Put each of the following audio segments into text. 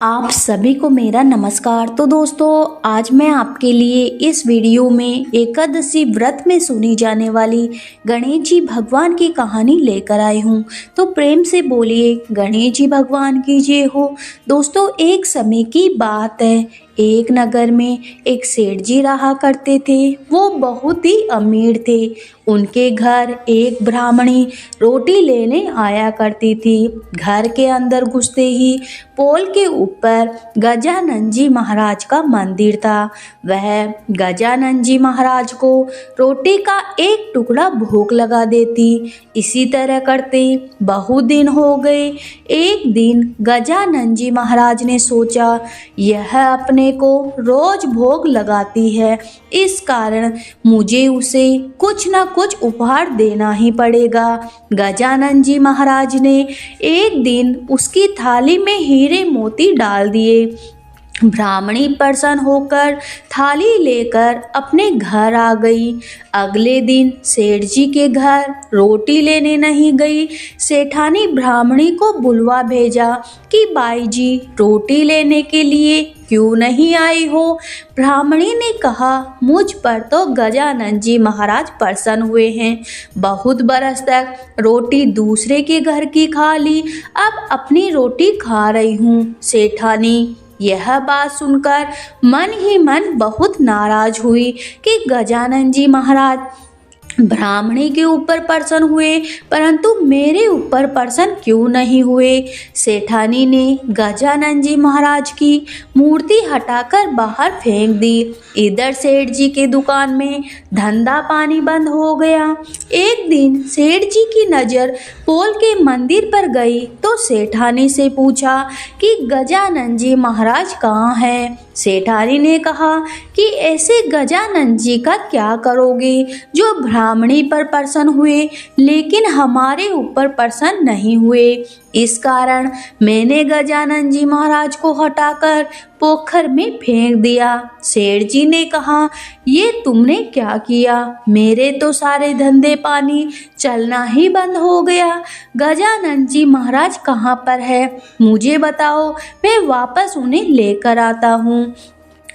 आप सभी को मेरा नमस्कार। तो दोस्तों, आज मैं आपके लिए इस वीडियो में एकादशी व्रत में सुनी जाने वाली गणेश जी भगवान की कहानी लेकर आई हूँ। तो प्रेम से बोलिए गणेश जी भगवान की जय हो। दोस्तों, एक समय की बात है। एक नगर में एक सेठ जी रहा करते थे। वो बहुत ही अमीर थे। उनके घर एक ब्राह्मणी रोटी लेने आया करती थी। घर के अंदर घुसते ही पोल के ऊपर गजानन जी महाराज का मंदिर था। वह गजानन जी महाराज को रोटी का एक टुकड़ा भूख लगा देती। इसी तरह करते बहुत दिन हो गए। एक दिन गजानन जी महाराज ने सोचा, यह अपने को रोज भोग लगाती है, इस कारण मुझे उसे कुछ न कुछ उपहार देना ही पड़ेगा। गजानन जी महाराज ने एक दिन उसकी थाली में हीरे मोती डाल दिए। ब्राह्मणी प्रसन्न होकर थाली लेकर अपने घर आ गई। अगले दिन सेठ जी के घर रोटी लेने नहीं गई। सेठानी ब्राह्मणी को बुलवा भेजा कि बाई जी रोटी लेने के लिए क्यों नहीं आई हो। ब्राह्मणी ने कहा, मुझ पर तो गजानन जी महाराज प्रसन्न हुए हैं। बहुत बरस तक रोटी दूसरे के घर की खा ली, अब अपनी रोटी खा रही हूँ। सेठानी यह बात सुनकर मन ही मन बहुत नाराज हुई कि गजानन जी महाराज ब्राह्मणी के ऊपर प्रसन्न हुए, परंतु मेरे ऊपर प्रसन्न क्यों नहीं हुए। सेठानी ने गजानन जी महाराज की मूर्ति हटाकर बाहर फेंक दी। इधर सेठ जी के दुकान में धंधा पानी बंद हो गया। एक दिन सेठ जी की नज़र पोल के मंदिर पर गई तो सेठानी से पूछा कि गजानन जी महाराज कहाँ हैं। सेठानी ने कहा कि ऐसे गजानन जी का क्या करोगे जो ब्राह्मणी पर प्रसन्न हुए लेकिन हमारे ऊपर प्रसन्न नहीं हुए। इस कारण मैंने गजानन जी महाराज को हटाकर पोखर में फेंक दिया। सेठ जी ने कहा, ये तुमने क्या किया, मेरे तो सारे धंधे पानी चलना ही बंद हो गया। गजानन जी महाराज कहाँ पर है, मुझे बताओ, मैं वापस उन्हें लेकर आता हूँ।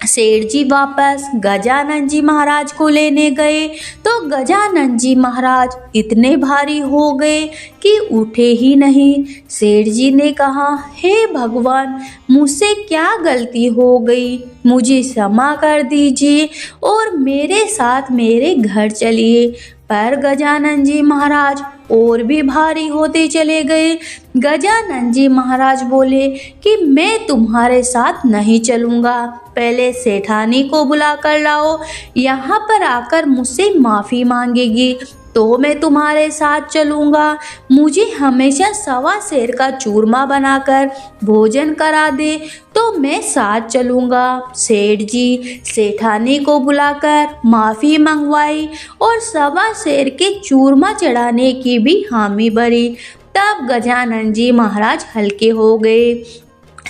सेठ जी वापस गजानन जी महाराज को लेने गए तो गजानन जी महाराज इतने भारी हो गए कि उठे ही नहीं। सेठ जी ने कहा, हे भगवान, मुझसे क्या गलती हो गई, मुझे क्षमा कर दीजिए और मेरे साथ मेरे घर चलिए। पर गजानन जी महाराज और भी भारी होते चले गए। गजानन जी महाराज बोले कि मैं तुम्हारे साथ नहीं चलूँगा, पहले सेठानी को बुला कर लाओ, यहाँ पर आकर मुझसे माफ़ी मांगेगी तो मैं तुम्हारे साथ चलूँगा। मुझे हमेशा सवा सेर का चूरमा बनाकर भोजन करा दे तो मैं साथ चलूँगा। सेठ जी सेठानी को बुलाकर माफ़ी मंगवाई और सवा सेर के चूरमा चढ़ाने की भी हामी भरी। तब गजानन जी महाराज हल्के हो गए।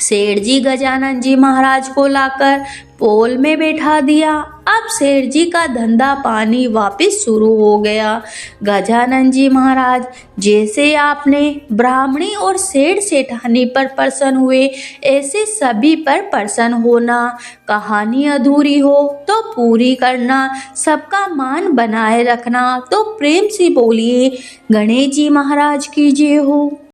सेठ जी गजानन जी महाराज को लाकर पोल में बैठा दिया। अब सेठ जी का धंधा पानी वापस शुरू हो गया। गजानन जी महाराज, जैसे आपने ब्राह्मणी और सेठ सेठानी पर प्रसन्न हुए, ऐसे सभी पर प्रसन्न होना। कहानी अधूरी हो तो पूरी करना, सबका मान बनाए रखना। तो प्रेम से बोलिए गणेश जी महाराज की जय हो।